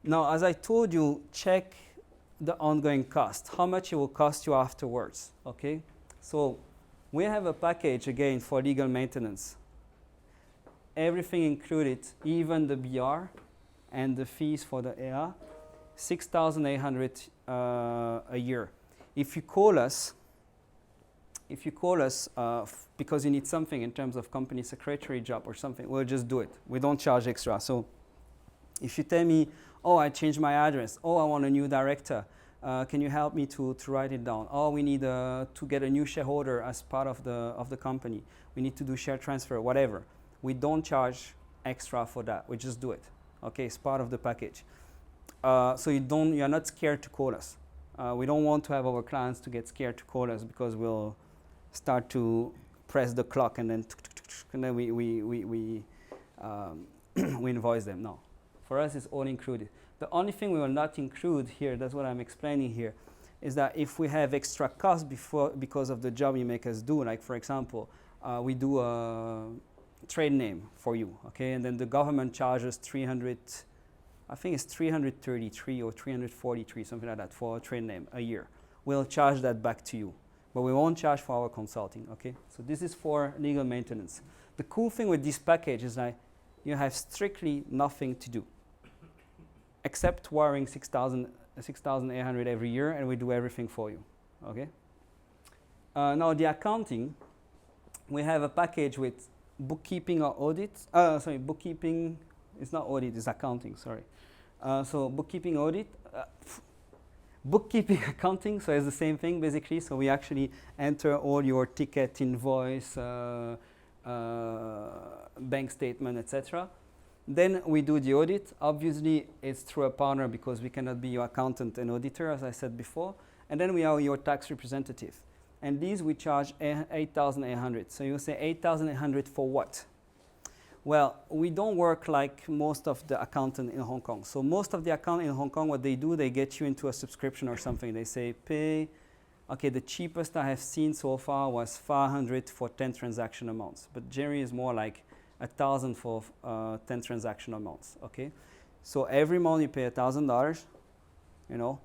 Now, as I told you, check the ongoing cost, how much it will cost you afterwards, okay? So we have a package, again, for legal maintenance. Everything included, even the BR and the fees for the EA, 6,800 a year. If you call us because you need something in terms of company secretary job or something, we'll just do it. We don't charge extra. So if you tell me, oh, I changed my address, oh, I want a new director, can you help me to write it down? Oh, we need to get a new shareholder as part of the company. We need to do share transfer, whatever. We don't charge extra for that. We just do it. Okay, it's part of the package. So you're not scared to call us. We don't want to have our clients to get scared to call us because we'll start to press the clock and then we invoice them. No, for us it's all included. The only thing we will not include here, that's what I'm explaining here, is that if we have extra costs because of the job you make us do, like for example, we do a trade name for you, okay, and then the government charges 300, I think it's 333 or 343, something like that, for a trade name a year. We'll charge that back to you, but we won't charge for our consulting, okay? So this is for legal maintenance. The cool thing with this package is that you have strictly nothing to do, except wiring 6,800 every year, and we do everything for you, okay? Now the accounting, we have a package with bookkeeping or audit. Bookkeeping, it's not audit, it's accounting, sorry. So bookkeeping audit, bookkeeping accounting, so it's the same thing basically. So we actually enter all your ticket, invoice, bank statement, etc. Then we do the audit. Obviously, it's through a partner because we cannot be your accountant and auditor, as I said before. And then we are your tax representative. And these we charge 8,800. So you say 8,800 for what? Well, we don't work like most of the accountants in Hong Kong. So most of the accountants in Hong Kong, what they do, they get you into a subscription or something. They say pay, okay, the cheapest I have seen so far was 500 for 10 transaction amounts. But generally is more like 1,000 for 10 transaction amounts, okay? So every month you pay $1,000, you know,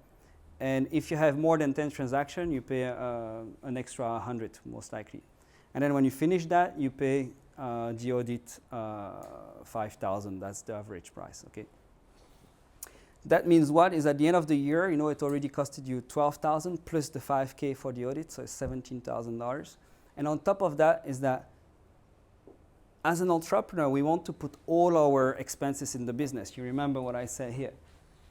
and if you have more than 10 transactions, you pay an extra 100 most likely. And then when you finish that, you pay the audit 5,000. That's the average price, okay? That means what is at the end of the year, you know, it already costed you 12,000 plus the 5K for the audit, so it's $17,000. And on top of that is that as an entrepreneur, we want to put all our expenses in the business. You remember what I said here.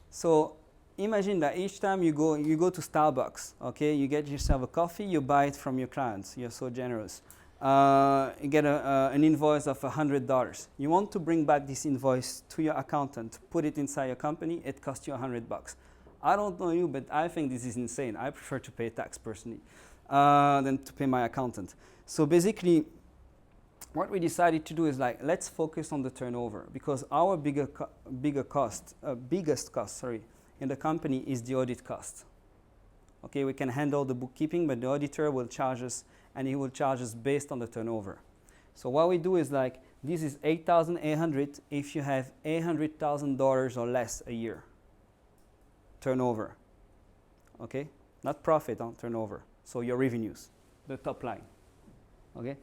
So imagine that each time you go to Starbucks, okay, you get yourself a coffee, you buy it from your clients. You're so generous. You get an invoice of $100. You want to bring back this invoice to your accountant, put it inside your company, it costs you $100. I don't know you, but I think this is insane. I prefer to pay tax personally than to pay my accountant. So basically, what we decided to do is like, let's focus on the turnover because our biggest cost in the company is the audit cost. Okay, we can handle the bookkeeping, but the auditor will charge us, and he will charge us based on the turnover. So what we do is like, this is 8,800 if you have $800,000 or less a year turnover. Okay, not profit on turnover. So your revenues, the top line. Okay.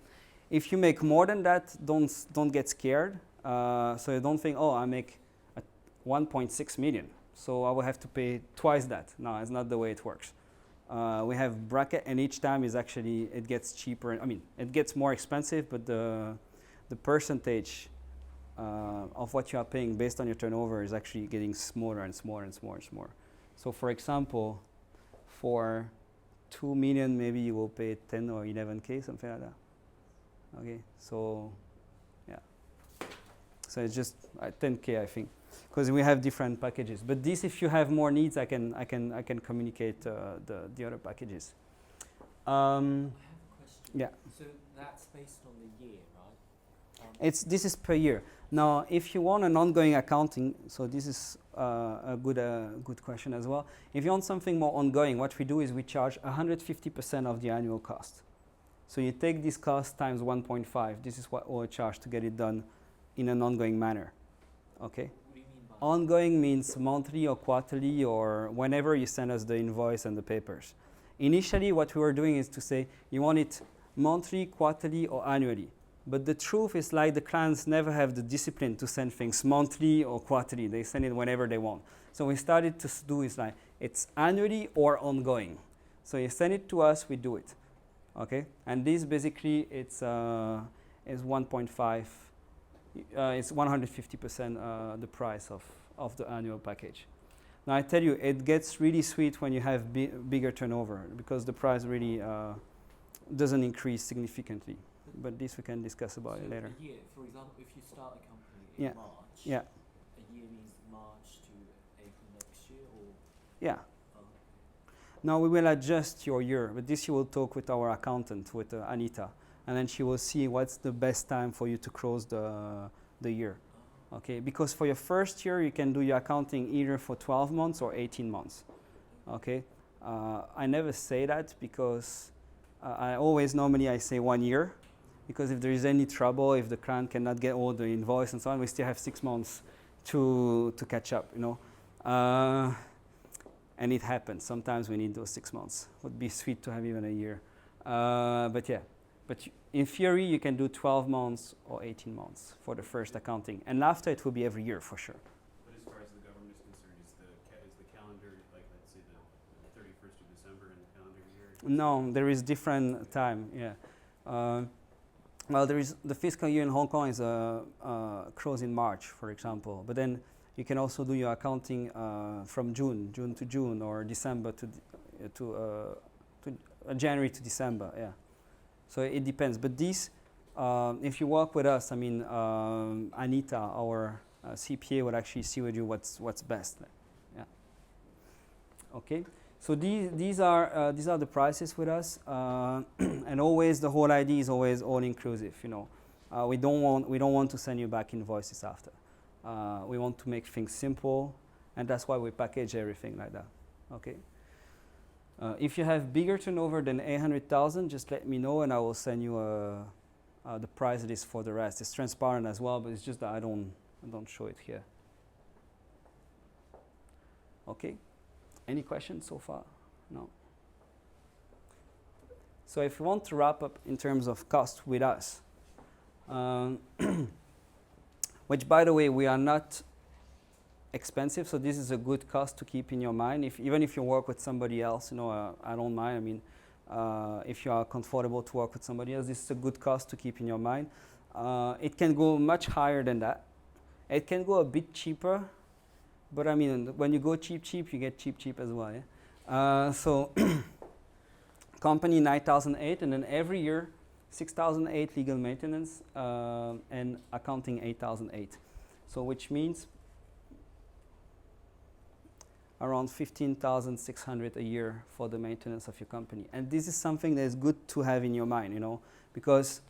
If you make more than that, don't get scared. So you don't think, oh, I make 1.6 million, so I will have to pay twice that. No, it's not the way it works. We have bracket, and each time is actually, it gets cheaper. I mean, it gets more expensive, but the percentage of what you are paying based on your turnover is actually getting smaller and smaller and smaller and smaller. So for example, for 2 million, maybe you will pay 10 or 11K, something like that. Okay, so yeah, so it's just 10K, I think, because we have different packages. But this, if you have more needs, I can communicate the other packages. I have a question. Yeah. So that's based on the year, right? This is per year. Now, if you want an ongoing accounting, so this is a good question as well. If you want something more ongoing, what we do is we charge 150% of the annual cost. So you take this cost times 1.5. This is what we'll charge to get it done in an ongoing manner. Okay? What do you mean by Ongoing means monthly or quarterly or whenever you send us the invoice and the papers. Initially, what we were doing is to say you want it monthly, quarterly, or annually. But the truth is like the clients never have the discipline to send things monthly or quarterly. They send it whenever they want. So we started to do is like it's annually or ongoing. So you send it to us, we do it. Okay? And this basically it's is 1.5. It's 150% the price of the annual package. Now I tell you, it gets really sweet when you have bigger turnover because the price really doesn't increase significantly. But this we can discuss about it later. A year, for example, if you start a company in March, yeah. a year means March to April next year, or? Yeah. Now we will adjust your year, but this you will talk with our accountant, with Anita, and then she will see what's the best time for you to close the year. Okay, because for your first year you can do your accounting either for 12 months or 18 months. Okay, I never say that because I always normally I say 1 year, because if there is any trouble, if the client cannot get all the invoice and so on, we still have 6 months to catch up, you know. And it happens. Sometimes we need those 6 months. Would be sweet to have even a year. But yeah, in theory you can do 12 months or 18 months for the first accounting, and after it will be every year for sure. But as far as the government is concerned, is the calendar, like let's say the 31st of December in the calendar year? No, there is different time. Yeah. Well, there is the fiscal year in Hong Kong is closed in March, for example. But then you can also do your accounting from June to June, or December to January to December. Yeah. So it depends. But this, if you work with us, I mean, Anita, our CPA, will actually see with you what's best. Yeah. Okay. So these are the prices with us, and always the whole idea is always all inclusive. You know, we don't want to send you back invoices after. We want to make things simple, and that's why we package everything like that. Okay. If you have bigger turnover than 800,000, just let me know, and I will send you the price list for the rest. It's transparent as well, but it's just that I don't show it here. Okay. Any questions so far? No. So if you want to wrap up in terms of cost with us, which by the way, we are not expensive, so this is a good cost to keep in your mind. Even if you work with somebody else, you know, I don't mind. I mean, if you are comfortable to work with somebody else, this is a good cost to keep in your mind. It can go much higher than that. It can go a bit cheaper. But I mean, when you go cheap, you get cheap as well. Yeah? So company 9,008, and then every year 6,008 legal maintenance and accounting 8,008. So which means around 15,600 a year for the maintenance of your company. And this is something that is good to have in your mind, you know, because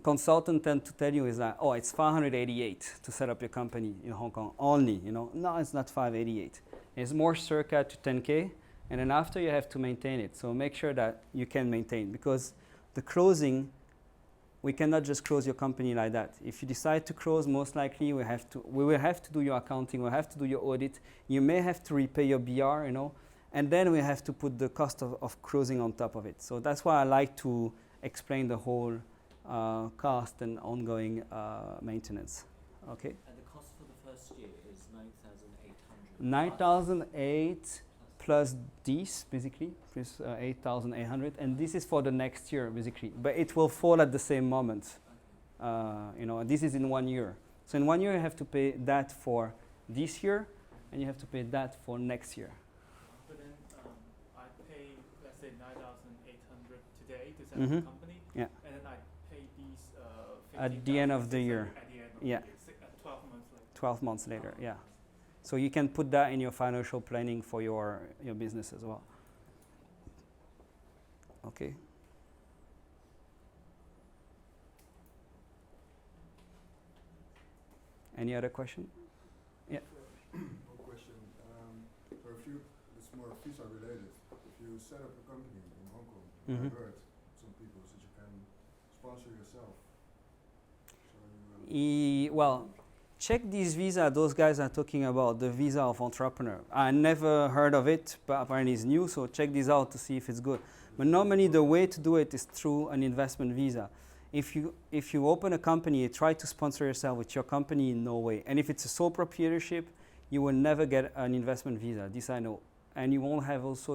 consultants tend to tell you is that, oh, it's 588 to set up your company in Hong Kong only, you know. No, it's not 588. It's more circa to 10K, and then after you have to maintain it. So make sure that you can maintain, because the closing, we cannot just close your company like that. If you decide to close, most likely we will have to do your accounting, we'll have to do your audit. You may have to repay your BR, you know, and then we have to put the cost of closing on top of it. So that's why I like to explain the whole cost and ongoing maintenance. Okay. And the cost for the first year is 9,800. 9,008 plus this, basically, plus 8,800, and this is for the next year, basically. But it will fall at the same moment. Okay. You know, this is in 1 year. So in 1 year, you have to pay that for this year, and you have to pay that for next year. But then I pay, let's say, 9,800 today to set up the company. Yeah. And then I pay these at the end of the year. At the end of the year. 12 months later. 12 months later, yeah. So you can put that in your financial planning for your business as well. Okay. Any other question? Yeah. One question. So it's more visa related. If you set up a company in Hong Kong, I heard some people said you can sponsor yourself. So well, check these visa. Those guys are talking about the visa of entrepreneur. I never heard of it, but apparently it's new. So check this out to see if it's good. But normally the way to do it is through an investment visa. If you open a company, you try to sponsor yourself with your company in no way. And if it's a sole proprietorship, you will never get an investment visa. This I know. And you won't have also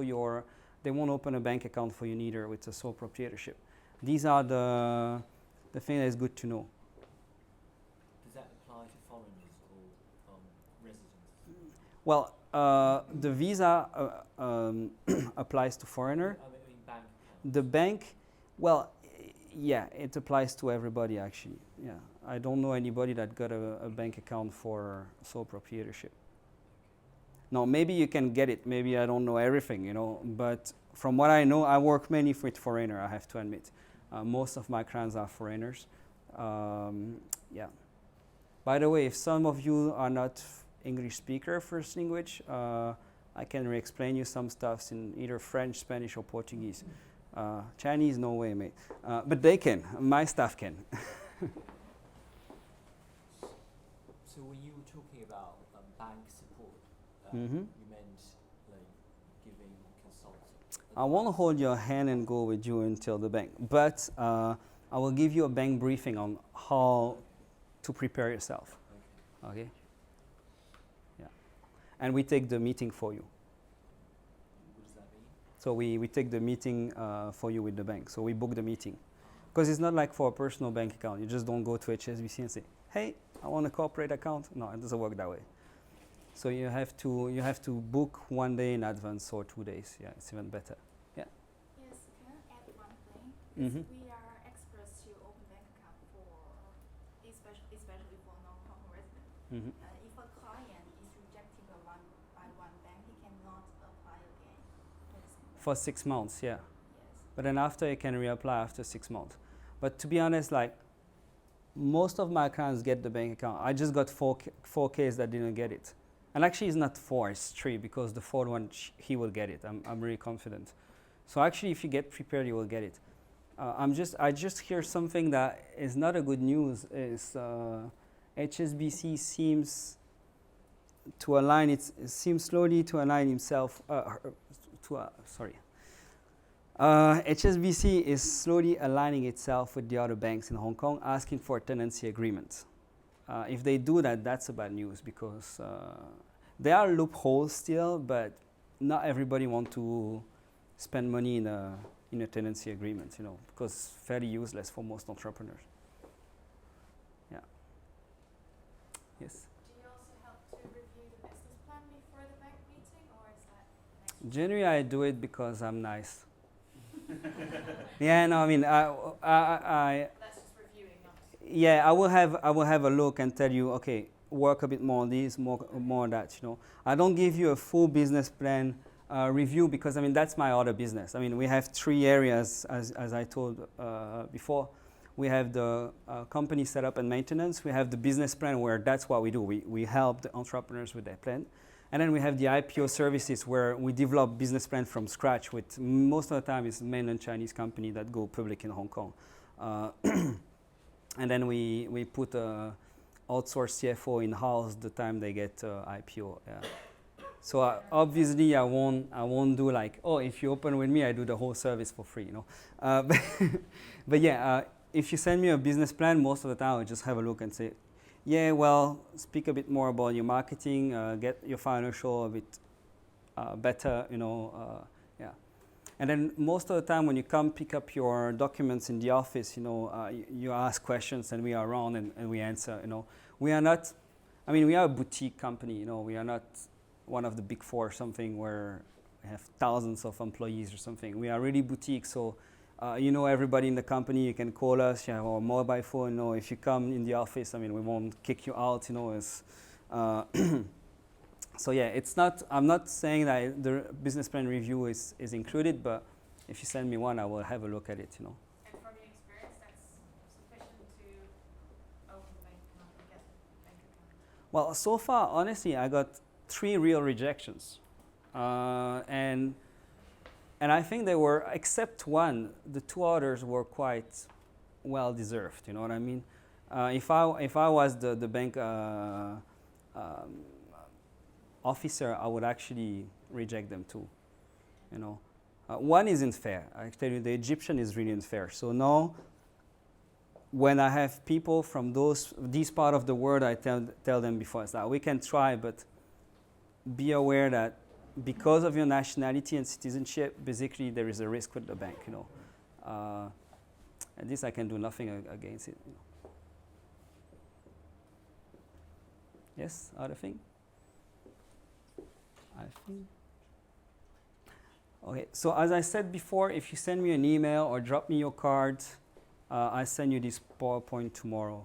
they won't open a bank account for you neither with a sole proprietorship. These are the thing that is good to know. Does that apply to foreigners or residents? Well, the visa applies to foreigner. I mean bank accounts. The bank, well, yeah, it applies to everybody actually. Yeah, I don't know anybody that got a bank account for sole proprietorship. No, maybe you can get it. Maybe I don't know everything, you know. But from what I know, I work mainly with foreigner. I have to admit, most of my clients are foreigners. Yeah. By the way, if some of you are not English speaker first language, I can re-explain you some stuff in either French, Spanish, or Portuguese. Chinese, no way, mate. But they can. My staff can. So when you were talking about bank support, Mm-hmm. you meant like giving consulting. I won't hold your hand and go with you until the bank, but I will give you a bank briefing on how to prepare yourself. Okay? Yeah. And we take the meeting for you. What does that mean? So we take the meeting for you with the bank. So we book the meeting. Because it's not like for a personal bank account. You just don't go to HSBC and say, hey, I want a corporate account. No, it doesn't work that way. So you have to book 1 day in advance or 2 days. Yeah, it's even better. Yeah. Yes, can I add one thing? Mhm. We are experts to open bank account for, especially for non-Hong Kong residents. Mm-hmm. If a client is rejected by one bank, he cannot apply again. For the same bank. For 6 months, yeah. Yes. But then after you can reapply after 6 months. But to be honest, like most of my clients get the bank account. I just got four cases that didn't get it. And actually it's not 4, it's 3 because the 4th one, he will get it. I'm really confident. So actually if you get prepared, you will get it. I just hear something that is not a good news is HSBC seems to align, it seems slowly to align himself, HSBC is slowly aligning itself with the other banks in Hong Kong, asking for a tenancy agreement. If they do that, that's a bad news because there are loopholes still, but not everybody wants to spend money in a tenancy agreement, you know, because it's fairly useless for most entrepreneurs. Yeah. Yes. Do you also help to review the business plan before the bank meeting, or is that next? Generally, I do it because I'm nice. Yeah, no, I mean, I That's just reviewing, not. yeah, I will have a look and tell you, okay, work a bit more on this, more on that, you know. I don't give you a full business plan review because, I mean, that's my other business. I mean, we have 3 areas, as I told before. We have the company setup and maintenance. We have the business plan where that's what we do. We help the entrepreneurs with their plan. And then we have the IPO services where we develop business plan from scratch with most of the time it's mainland Chinese company that go public in Hong Kong. And then we put a outsourced CFO in-house the time they get IPO. Yeah. So obviously I won't do like, oh, if you open with me, I do the whole service for free, you know. But yeah, if you send me a business plan, most of the time I'll just have a look and say, yeah, well, speak a bit more about your marketing, get your financial a bit better, you know, yeah. And then most of the time when you come pick up your documents in the office, you know, you ask questions and we are around and we answer, you know. We are not, I mean, we are a boutique company, you know, we are not one of the big 4 or something where we have thousands of employees or something. We are really boutique, so you know everybody in the company, you can call us, you have our mobile phone, you know, if you come in the office, I mean, we won't kick you out, you know, it's, so yeah, it's not, I'm not saying that the business plan review is included, but if you send me one, I will have a look at it, you know. And from your experience, that's sufficient to open the bank account and get the bank account? Well, so far, honestly, I got 3 real rejections. And I think they were, except one, the 2 others were quite well deserved, you know what I mean? If I was the bank officer, I would actually reject them too. You know, one isn't fair. I tell you, the Egyptian is really unfair. So now, when I have people from this part of the world, I tell them before, that we can try, but be aware that because of your nationality and citizenship, basically there is a risk with the bank. You know, and this I can do nothing against it. You know. Yes, other thing. I think. Okay, so as I said before, if you send me an email or drop me your card, I send you this PowerPoint tomorrow.